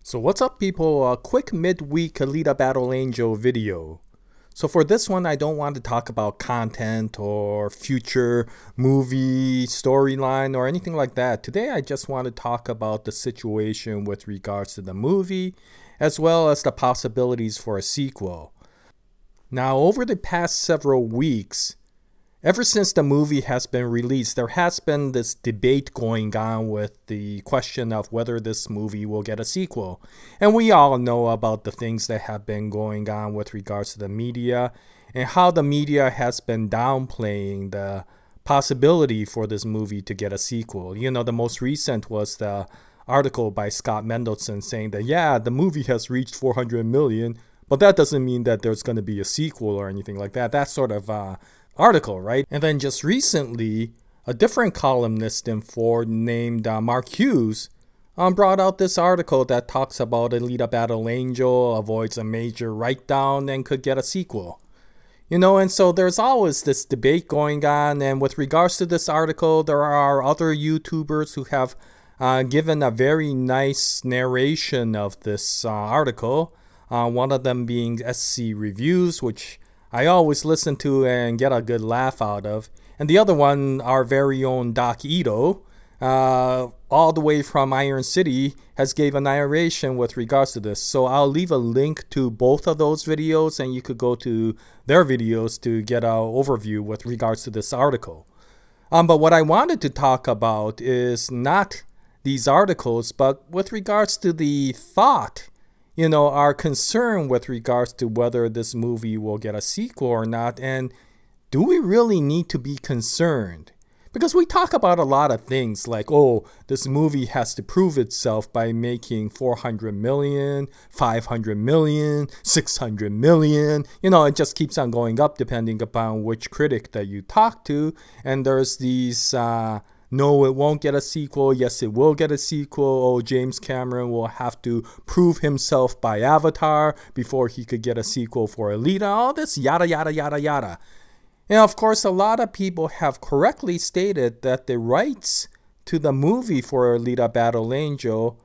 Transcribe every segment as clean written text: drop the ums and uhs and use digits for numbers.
So what's up, people? A quick midweek Alita Battle Angel video. So for this one, I don't want to talk about content or future movie storyline or anything like that. Today I just want to talk about the situation with regards to the movie as well as the possibilities for a sequel. Now, over the past several weeks, ever since the movie has been released, there has been this debate going on with the question of whether this movie will get a sequel. And we all know about the things that have been going on with regards to the media and how the media has been downplaying the possibility for this movie to get a sequel. You know, the most recent was the article by Scott Mendelson saying that, yeah, the movie has reached 400 million, but that doesn't mean that there's going to be a sequel or anything like that. That sort of article, right? And then just recently, a different columnist in Ford named Mark Hughes brought out this article that talks about Alita Battle Angel avoids a major write-down and could get a sequel. You know, and so there's always this debate going on, and with regards to this article, there are other YouTubers who have given a very nice narration of this article. One of them being SC Reviews, which I always listen to and get a good laugh out of. And the other one, our very own Dyson Ido, all the way from Iron City, has gave a narration with regards to this. So I'll leave a link to both of those videos, and you could go to their videos to get an overview with regards to this article. But what I wanted to talk about is not these articles, but with regards to the thought, you know, our concern with regards to whether this movie will get a sequel or not. And do we really need to be concerned? Because we talk about a lot of things like, oh, this movie has to prove itself by making 400 million, 500 million, 600 million. You know, it just keeps on going up depending upon which critic that you talk to. And there's these no, it won't get a sequel. Yes, it will get a sequel. Oh, James Cameron will have to prove himself by Avatar before he could get a sequel for Alita. All this yada, yada, yada, yada. And of course, a lot of people have correctly stated that the rights to the movie for Alita Battle Angel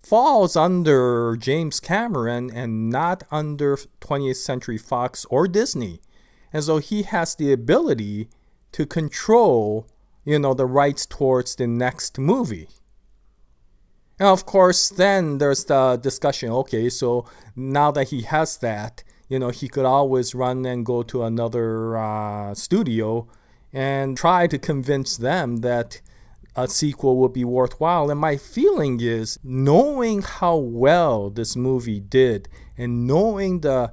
falls under James Cameron and not under 20th Century Fox or Disney. And so he has the ability to control, you know, the rights towards the next movie. And of course, then there's the discussion, okay, so now that he has that, you know, he could always run and go to another studio and try to convince them that a sequel would be worthwhile. And my feeling is, knowing how well this movie did and knowing the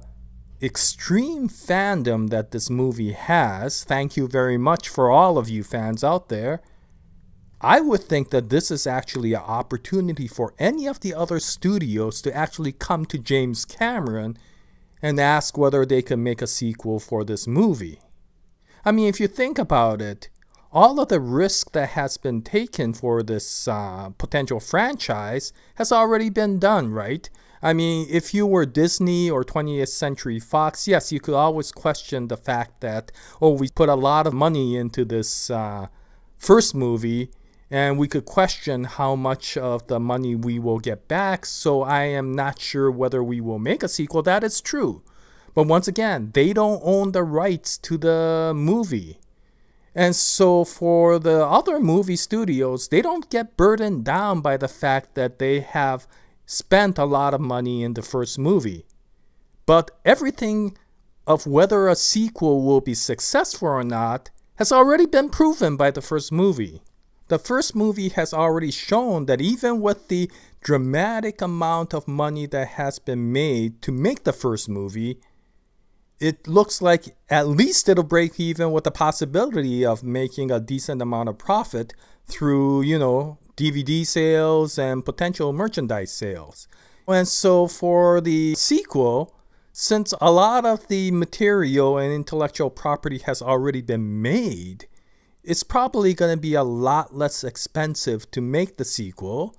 extreme fandom that this movie has, thank you very much for all of you fans out there, I would think that this is actually an opportunity for any of the other studios to actually come to James Cameron and ask whether they can make a sequel for this movie. I mean, if you think about it, all of the risk that has been taken for this potential franchise has already been done, right? I mean, if you were Disney or 20th Century Fox, yes, you could always question the fact that, oh, we put a lot of money into this first movie, and we could question how much of the money we will get back, so I am not sure whether we will make a sequel. That is true. But once again, they don't own the rights to the movie. And so for the other movie studios, they don't get burdened down by the fact that they have spent a lot of money in the first movie. But everything of whether a sequel will be successful or not has already been proven by the first movie. The first movie has already shown that even with the dramatic amount of money that has been made to make the first movie, it looks like at least it'll break even with the possibility of making a decent amount of profit through, you know, DVD sales and potential merchandise sales. And so for the sequel, since a lot of the material and intellectual property has already been made, it's probably going to be a lot less expensive to make the sequel.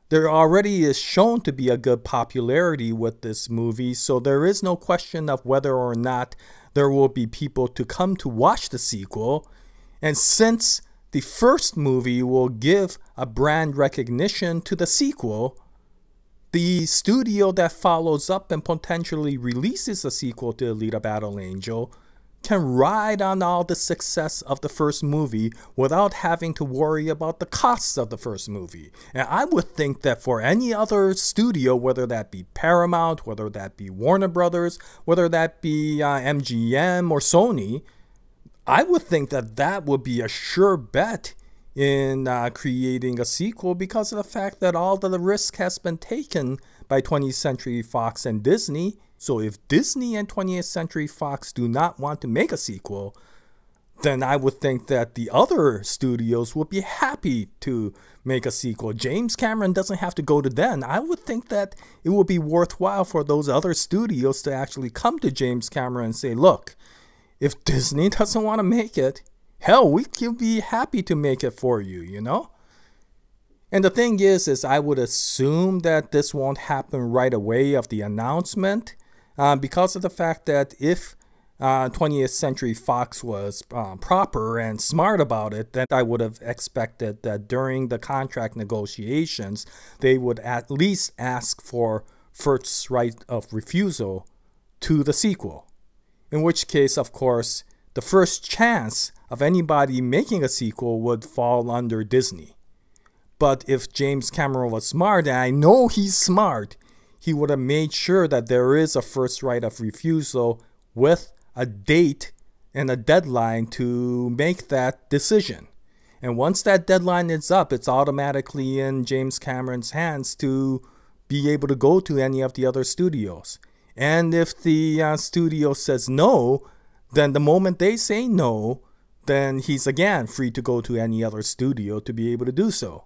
There already is shown to be a good popularity with this movie, so there is no question of whether or not there will be people to come to watch the sequel. And since the first movie will give a brand recognition to the sequel, the studio that follows up and potentially releases a sequel to Alita Battle Angel can ride on all the success of the first movie without having to worry about the costs of the first movie. And I would think that for any other studio, whether that be Paramount, whether that be Warner Brothers, whether that be MGM or Sony, I would think that that would be a sure bet in creating a sequel, because of the fact that all of the risk has been taken by 20th Century Fox and Disney. So if Disney and 20th Century Fox do not want to make a sequel, then I would think that the other studios would be happy to make a sequel. James Cameron doesn't have to go to them. I would think that it would be worthwhile for those other studios to actually come to James Cameron and say, look, if Disney doesn't want to make it, hell, we could be happy to make it for you, you know? And the thing is I would assume that this won't happen right away of the announcement, because of the fact that if 20th Century Fox was proper and smart about it, then I would have expected that during the contract negotiations, they would at least ask for first right of refusal to the sequel. In which case, of course, the first chance of anybody making a sequel would fall under Disney. But if James Cameron was smart, and I know he's smart, he would have made sure that there is a first right of refusal with a date and a deadline to make that decision. And once that deadline is up, it's automatically in James Cameron's hands to be able to go to any of the other studios. And if the studio says no, then the moment they say no, then he's again free to go to any other studio to be able to do so.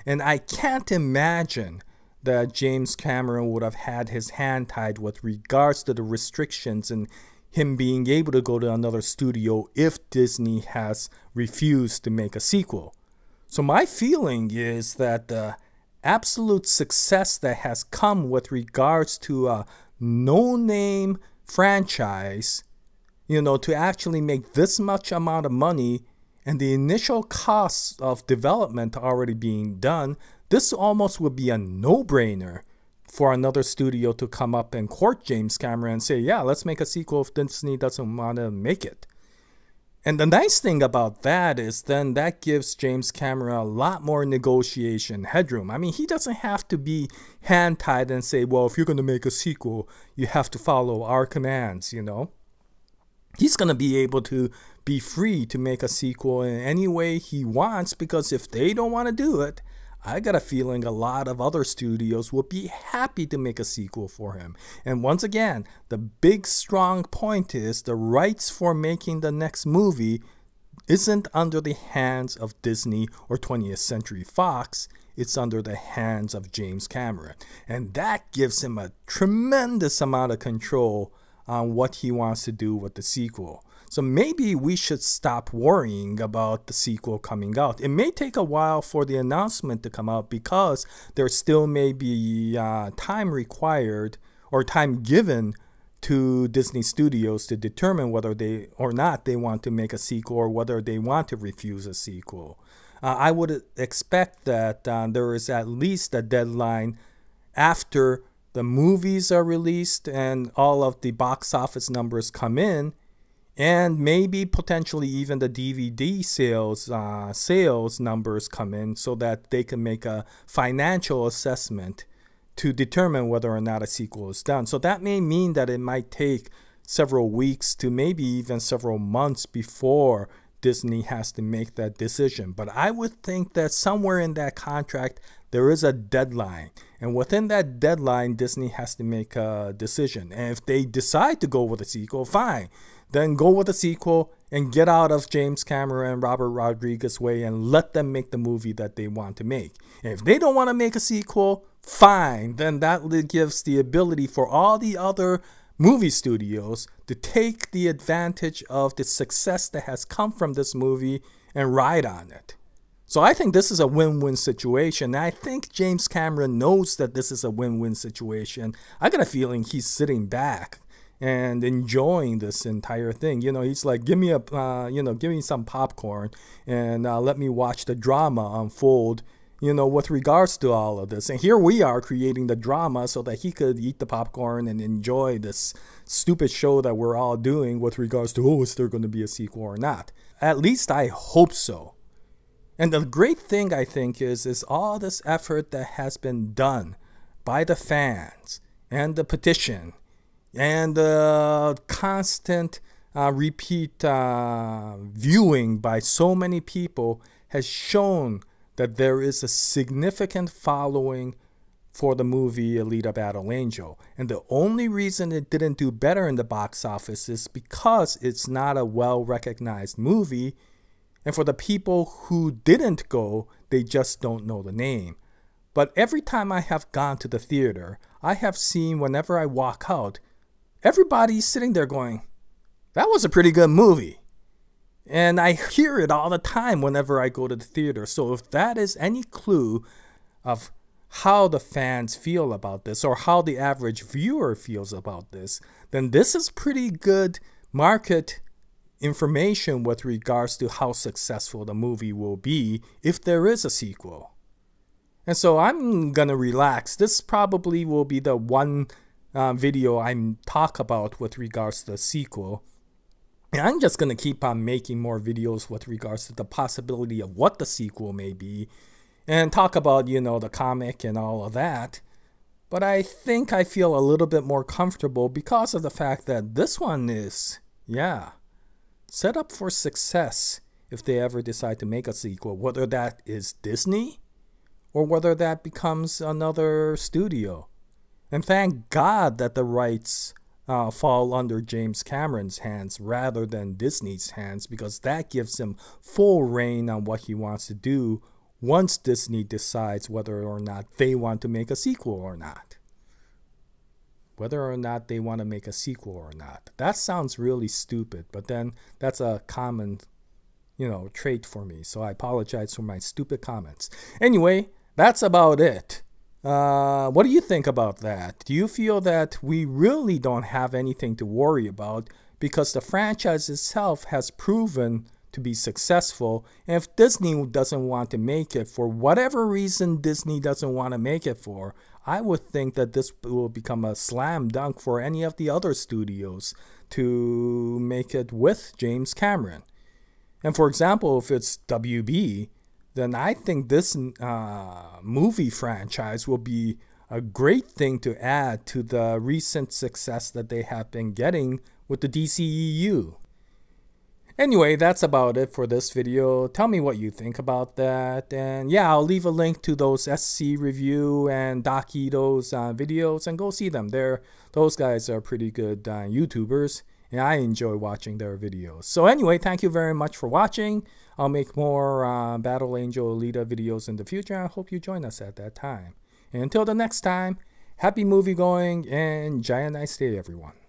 And I can't imagine that James Cameron would have had his hand tied with regards to the restrictions and him being able to go to another studio if Disney has refused to make a sequel. So my feeling is that the absolute success that has come with regards to a no-name franchise, you know, to actually make this much amount of money and the initial costs of development already being done, this almost would be a no-brainer for another studio to come up and court James Cameron and say, yeah, let's make a sequel if Disney doesn't want to make it. And the nice thing about that is then that gives James Cameron a lot more negotiation headroom. I mean, he doesn't have to be hand-tied and say, well, if you're going to make a sequel, you have to follow our commands, you know. He's going to be able to be free to make a sequel in any way he wants, because if they don't want to do it, I got a feeling a lot of other studios would be happy to make a sequel for him. And once again, the big strong point is the rights for making the next movie isn't under the hands of Disney or 20th Century Fox. It's under the hands of James Cameron. And that gives him a tremendous amount of control on what he wants to do with the sequel. So maybe we should stop worrying about the sequel coming out. It may take a while for the announcement to come out because there still may be time required or time given to Disney Studios to determine whether they or not they want to make a sequel or whether they want to refuse a sequel. I would expect that there is at least a deadline after the movies are released and all of the box office numbers come in, and maybe potentially even the DVD sales numbers come in, so that they can make a financial assessment to determine whether or not a sequel is done. So that may mean that it might take several weeks to maybe even several months before Disney has to make that decision. But I would think that somewhere in that contract there is a deadline, and within that deadline Disney has to make a decision. And if they decide to go with a sequel, fine, then go with a sequel and get out of James Cameron and Robert Rodriguez's way and let them make the movie that they want to make. And if they don't want to make a sequel, fine, then that gives the ability for all the other movie studios to take the advantage of the success that has come from this movie and ride on it. So I think this is a win-win situation. And I think James Cameron knows that this is a win-win situation. I got a feeling he's sitting back and enjoying this entire thing. You know, he's like, give me some popcorn and let me watch the drama unfold with regards to all of this. And here we are creating the drama so that he could eat the popcorn and enjoy this stupid show that we're all doing with regards to, oh, is there going to be a sequel or not? At least I hope so. And the great thing, I think, is all this effort that has been done by the fans and the petition and the constant repeat viewing by so many people has shown that there is a significant following for the movie Alita Battle Angel. And the only reason it didn't do better in the box office is because it's not a well-recognized movie. And for the people who didn't go, they just don't know the name. But every time I have gone to the theater, I have seen whenever I walk out, everybody's sitting there going, that was a pretty good movie. And I hear it all the time whenever I go to the theater. So if that is any clue of how the fans feel about this or how the average viewer feels about this, then this is pretty good market information with regards to how successful the movie will be if there is a sequel. And so I'm going to relax. This probably will be the one video I talk about with regards to the sequel. And I'm just going to keep on making more videos with regards to the possibility of what the sequel may be and talk about, the comic and all of that. But I think I feel a little bit more comfortable because of the fact that this one is, set up for success if they ever decide to make a sequel, whether that is Disney or whether that becomes another studio. And thank God that the rights fall under James Cameron's hands rather than Disney's hands, because that gives him full reign on what he wants to do once Disney decides whether or not they want to make a sequel or not. Whether or not they want to make a sequel or not. That sounds really stupid, but then that's a common, trait for me. So I apologize for my stupid comments. Anyway, that's about it. What do you think about that? Do you feel that we really don't have anything to worry about because the franchise itself has proven to be successful? And if Disney doesn't want to make it, for whatever reason Disney doesn't want to make it for, I would think that this will become a slam dunk for any of the other studios to make it with James Cameron. And for example, if it's WB, then I think this movie franchise will be a great thing to add to the recent success that they have been getting with the DCEU. Anyway, that's about it for this video. Tell me what you think about that. And I'll leave a link to those SC review and Doc Ido's videos, and go see them. Those guys are pretty good YouTubers, and I enjoy watching their videos. So anyway, thank you very much for watching. I'll make more Battle Angel Alita videos in the future. I hope you join us at that time. And until the next time, happy movie going and Jaya, nice day, everyone.